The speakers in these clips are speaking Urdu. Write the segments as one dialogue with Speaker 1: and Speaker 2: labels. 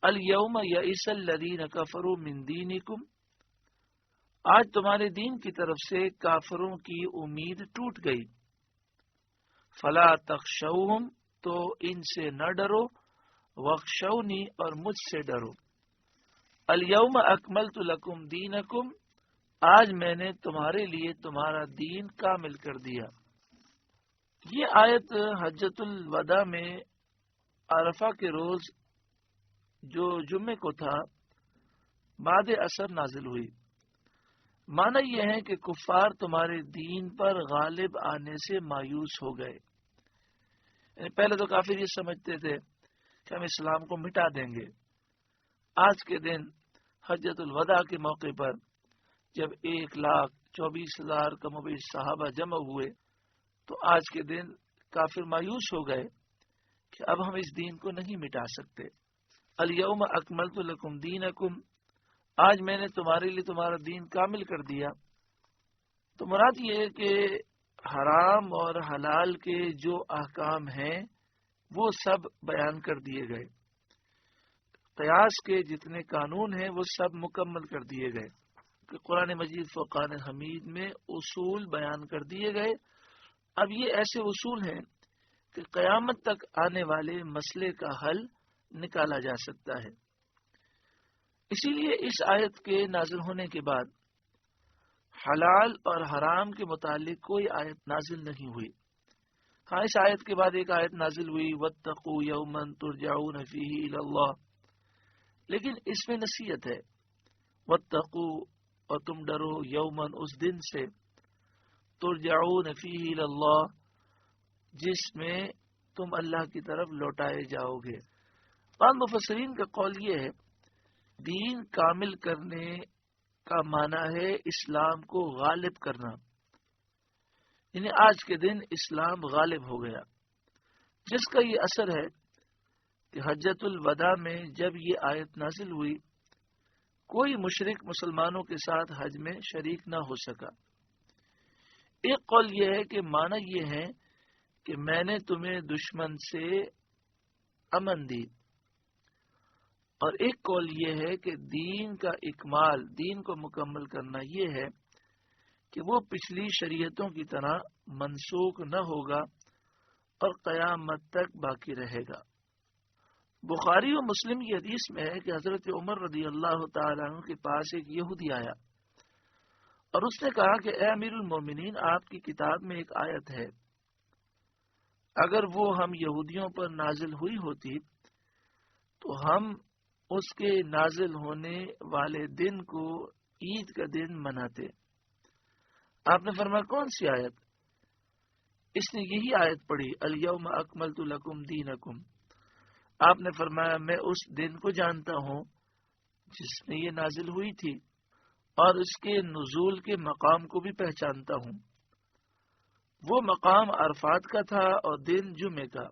Speaker 1: الیوم یئس الذین کفروا من دینکم، آج تمہارے دین کی طرف سے کافروں کی امید ٹوٹ گئی. فلا تخشوہم، تو ان سے نہ ڈرو، واخشونی، اور مجھ سے ڈرو. الیوم اکملت لکم دینکم، آج میں نے تمہارے لیے تمہارا دین کامل کر دیا. یہ آیت حجۃ الوداع میں عرفہ کے روز جو جمعے کو تھا بعد عصر نازل ہوئی. معنی یہ ہے کہ کفار تمہارے دین پر غالب آنے سے مایوس ہو گئے. یعنی پہلے تو کافر یہ سمجھتے تھے کہ ہم اسلام کو مٹا دیں گے. آج کے دن حجۃ الوداع کے موقع پر جب 1,24,000 کم و بیش صحابہ جمع ہوئے تو آج کے دن کافر مایوس ہو گئے کہ اب ہم اس دین کو نہیں مٹا سکتے. الیوم اکملت لکم دینکم، آج میں نے تمہارے لیے تمہارا دین کامل کر دیا. تو مراد یہ ہے کہ حرام اور حلال کے جو احکام ہیں وہ سب بیان کر دیے گئے. قیاس کے جتنے قانون ہیں وہ سب مکمل کر دیے گئے. کہ قرآن مجید فرقان حمید میں اصول بیان کر دیے گئے. اب یہ ایسے اصول ہیں کہ قیامت تک آنے والے مسئلے کا حل نکالا جا سکتا ہے. اسی لیے اس آیت کے نازل ہونے کے بعد حلال اور حرام کے متعلق کوئی آیت نازل نہیں ہوئی. ہاں، اس آیت کے بعد ایک آیت نازل ہوئی واتقوا یوما ترجعون فیہ الی اللہ، لیکن اس میں نصیحت ہے. واتقوا، اور تم ڈرو، یومن، اس دن سے، ترجعون فیہ الی اللہ، جس میں تم اللہ کی طرف لوٹائے جاؤ گے. بعض مفسرین کا قول یہ ہے دین کامل کرنے کا معنی ہے اسلام کو غالب کرنا. یعنی آج کے دن اسلام غالب ہو گیا، جس کا یہ اثر ہے کہ حجۃ الوداع میں جب یہ آیت نازل ہوئی کوئی مشرک مسلمانوں کے ساتھ حج میں شریک نہ ہو سکا. ایک قول یہ ہے کہ معنی یہ ہے کہ میں نے تمہیں دشمن سے امن دی، اور ایک قول یہ ہے کہ دین کا اکمال، دین کو مکمل کرنا یہ ہے کہ وہ پچھلی شریعتوں کی طرح منسوخ نہ ہوگا اور قیامت تک باقی رہے گا. بخاری و مسلم کی حدیث میں ہے کہ حضرت عمر رضی اللہ تعالیٰ عنہ کے پاس ایک یہودی آیا اور اس نے کہا کہ اے امیر المومنین، آپ کی کتاب میں ایک آیت ہے، اگر وہ ہم یہودیوں پر نازل ہوئی ہوتی تو ہم اس کے نازل ہونے والے دن کو عید کا دن مناتے. آپ نے فرمایا کون سی آیت؟ اس نے یہی آیت پڑھی الیوم اکملت لکم دینکم. آپ نے فرمایا میں اس دن کو جانتا ہوں جس میں یہ نازل ہوئی تھی اور اس کے نزول کے مقام کو بھی پہچانتا ہوں. وہ مقام عرفات کا تھا اور دن جمعے کا.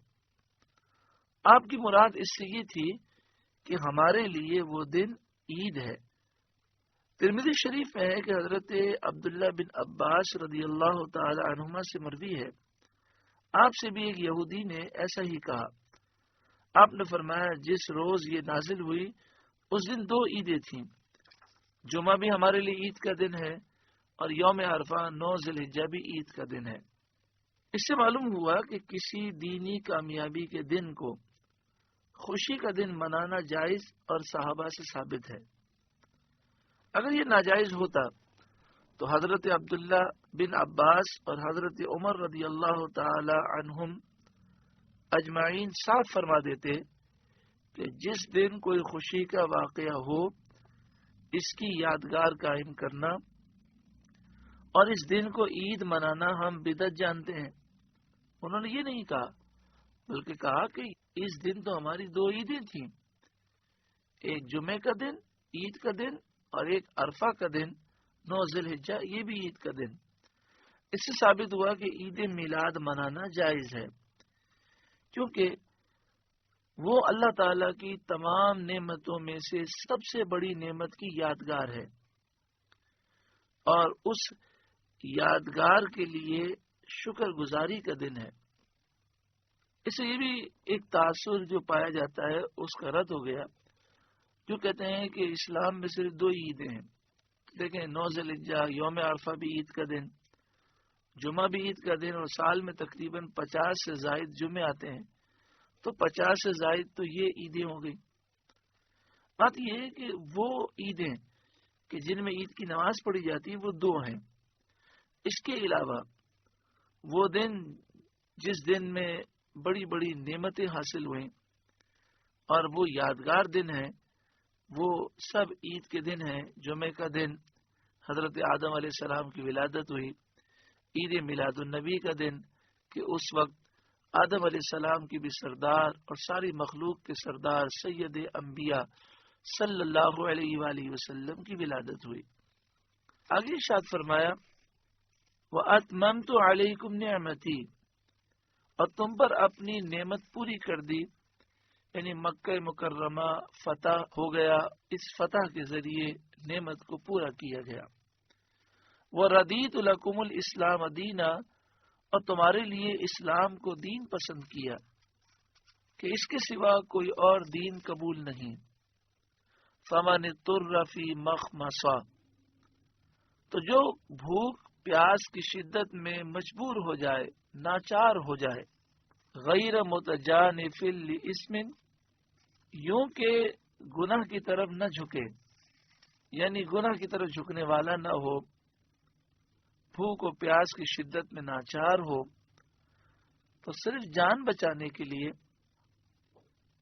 Speaker 1: آپ کی مراد اس سے یہ تھی کہ ہمارے لیے وہ دن عید ہے. ترمذی شریف میں ہے کہ حضرت عبداللہ بن عباس رضی اللہ تعالی عنہما سے مروی ہے، آپ سے بھی ایک یہودی نے ایسا ہی کہا. آپ نے فرمایا جس روز یہ نازل ہوئی اس دن 2 عیدیں تھیں، جمعہ بھی ہمارے لیے عید کا دن ہے اور یوم عرفہ 9 ذی الحجہ بھی عید کا دن ہے. اس سے معلوم ہوا کہ کسی دینی کامیابی کے دن کو خوشی کا دن منانا جائز اور صحابہ سے ثابت ہے. اگر یہ ناجائز ہوتا تو حضرت عبداللہ بن عباس اور حضرت عمر رضی اللہ تعالی عنہم اجمعین صاف فرما دیتے کہ جس دن کوئی خوشی کا واقعہ ہو اس کی یادگار قائم کرنا اور اس دن کو عید منانا ہم بدعت جانتے ہیں. انہوں نے یہ نہیں کہا بلکہ کہا کہ اس دن تو ہماری 2 عیدیں تھیں، ایک جمعے کا دن عید کا دن اور ایک عرفہ کا دن 9 ذی الحجہ یہ بھی عید کا دن. اس سے ثابت ہوا کہ عید میلاد منانا جائز ہے، کیونکہ وہ اللہ تعالی کی تمام نعمتوں میں سے سب سے بڑی نعمت کی یادگار ہے اور اس یادگار کے لیے شکر گزاری کا دن ہے. اس سے یہ بھی ایک تاثر جو پایا جاتا ہے اس کا رد ہو گیا جو کہتے ہیں کہ اسلام میں صرف 2 عیدیں ہیں. دیکھیں 9 ذی الحجہ یوم عرفہ بھی عید کا دن، جمعہ بھی عید کا دن، اور سال میں تقریباً 50 سے زائد جمعے آتے ہیں، تو 50 سے زائد تو یہ عیدیں ہو گئی. بات یہ ہے کہ وہ عیدیں کہ جن میں عید کی نماز پڑھی جاتی ہے وہ 2 ہیں. اس کے علاوہ وہ دن جس دن میں بڑی بڑی نعمتیں حاصل ہوئیں اور وہ یادگار دن ہیں، وہ سب عید کے دن ہیں. جمعے کا دن حضرت آدم علیہ السلام کی ولادت ہوئی، عید میلاد النبی کا دن کہ اس وقت آدم علیہ السلام کی بھی سردار اور ساری مخلوق کے سردار سید انبیاء صلی اللہ علیہ وآلہ وسلم کی ولادت ہوئی. آگے ارشاد فرمایا وَأَتْمَمْتُ عَلَيْكُمْ نِعْمَتِي، اور تم پر اپنی نعمت پوری کر دی، یعنی مکہ مکرمہ فتح ہو گیا، اس فتح کے ذریعے نعمت کو پورا کیا گیا. وَرَضِيتُ لَكُمُ الْإِسْلَامَ دِينًا، اور تمہارے لیے اسلام کو دین پسند کیا کہ اس کے سوا کوئی اور دین قبول نہیں. فَمَنِ اضْطُرَّ فِي مَخْمَصَةٍ، تو جو بھوک پیاس کی شدت میں مجبور ہو جائے، ناچار ہو جائے، غیر متجانف لاسم، یوں کہ گناہ کی طرف نہ جھکے، یعنی گناہ کی طرف جھکنے والا نہ ہو، بھوک و پیاس کی شدت میں ناچار ہو، تو صرف جان بچانے کے لیے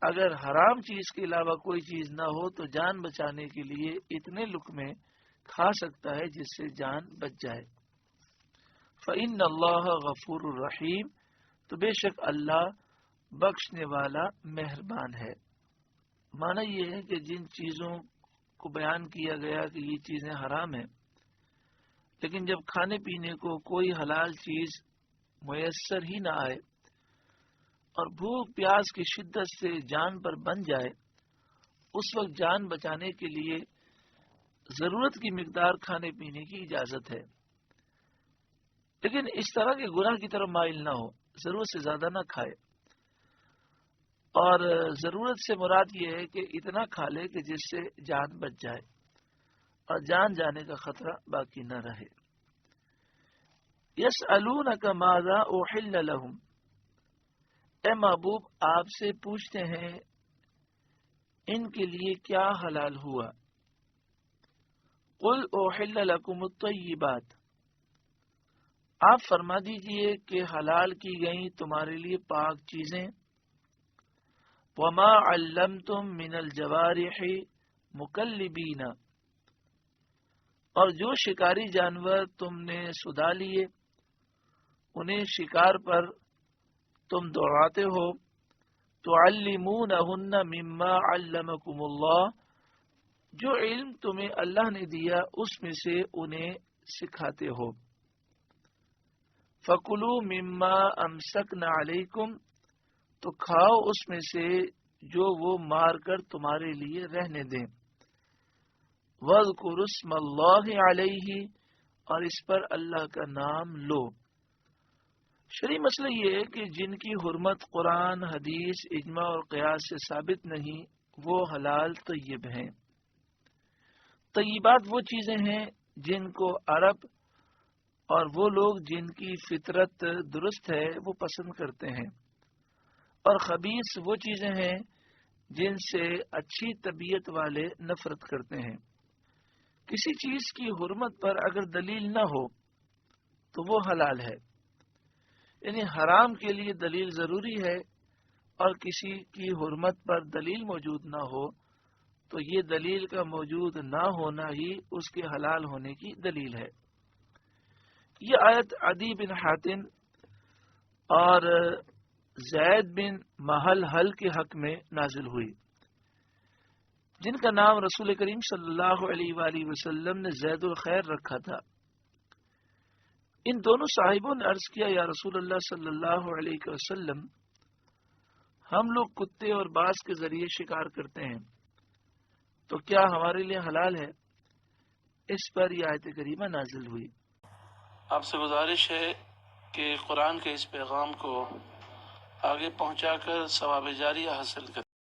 Speaker 1: اگر حرام چیز کے علاوہ کوئی چیز نہ ہو تو جان بچانے کے لیے اتنے لقمے کھا سکتا ہے جس سے جان بچ جائے. فَإِنَّ اللَّهَ غَفُورٌ الرحیم، تو بے شک اللہ بخشنے والا مہربان ہے. معنی یہ ہے کہ جن چیزوں کو بیان کیا گیا کہ یہ چیزیں حرام ہیں، لیکن جب کھانے پینے کو کوئی حلال چیز میسر ہی نہ آئے اور بھوک پیاس کی شدت سے جان پر بن جائے، اس وقت جان بچانے کے لیے ضرورت کی مقدار کھانے پینے کی اجازت ہے، لیکن اس طرح کے گناہ کی طرف مائل نہ ہو، ضرورت سے زیادہ نہ کھائے. اور ضرورت سے مراد یہ ہے کہ اتنا کھا لے کہ جس سے جان بچ جائے اور جان جانے کا خطرہ باقی نہ رہے. یسألونک ماذا احل لہم، اے محبوب آپ سے پوچھتے ہیں ان کے لیے کیا حلال ہوا. قل احل لکم الطیبات، آپ فرما دیجئے کہ حلال کی گئیں تمہارے لیے پاک چیزیں. وما علمتم من الجوارح مکلبین، اور جو شکاری جانور تم نے سدا لیے انہیں شکار پر تم دوڑاتے ہو. تعلمونہن مما علمکم اللہ، جو علم تمہیں اللہ نے دیا اس میں سے انہیں سکھاتے ہو. فَكُلُوا مِمَّا أَمْسَكْنَا عَلَيْكُمْ، تو کھاؤ اس میں سے جو وہ مار کر تمہارے لیے رہنے دیں. وَاذْكُرُوا اسْمَ اللَّهِ عَلَيْهِ، اور اس پر اللہ کا نام لو. شرعی مسئلہ یہ ہے کہ جن کی حرمت قرآن حدیث اجماع اور قیاس سے ثابت نہیں وہ حلال طیب ہیں. طیبات وہ چیزیں ہیں جن کو عرب اور وہ لوگ جن کی فطرت درست ہے وہ پسند کرتے ہیں، اور خبیث وہ چیزیں ہیں جن سے اچھی طبیعت والے نفرت کرتے ہیں. کسی چیز کی حرمت پر اگر دلیل نہ ہو تو وہ حلال ہے، یعنی حرام کے لیے دلیل ضروری ہے، اور کسی کی حرمت پر دلیل موجود نہ ہو تو یہ دلیل کا موجود نہ ہونا ہی اس کے حلال ہونے کی دلیل ہے. یہ آیت عدی بن حاتم اور زید بن محل کے حق میں نازل ہوئی، جن کا نام رسول کریم صلی اللہ علیہ وآلہ وسلم نے زید الخیر رکھا تھا. ان دونوں صاحبوں نے عرض کیا یا رسول اللہ صلی اللہ علیہ وسلم، ہم لوگ کتے اور باز کے ذریعے شکار کرتے ہیں تو کیا ہمارے لیے حلال ہے؟ اس پر یہ آیت کریمہ نازل ہوئی.
Speaker 2: آپ سے گزارش ہے کہ قرآن کے اس پیغام کو آگے پہنچا کر ثواب جاریہ حاصل کریں.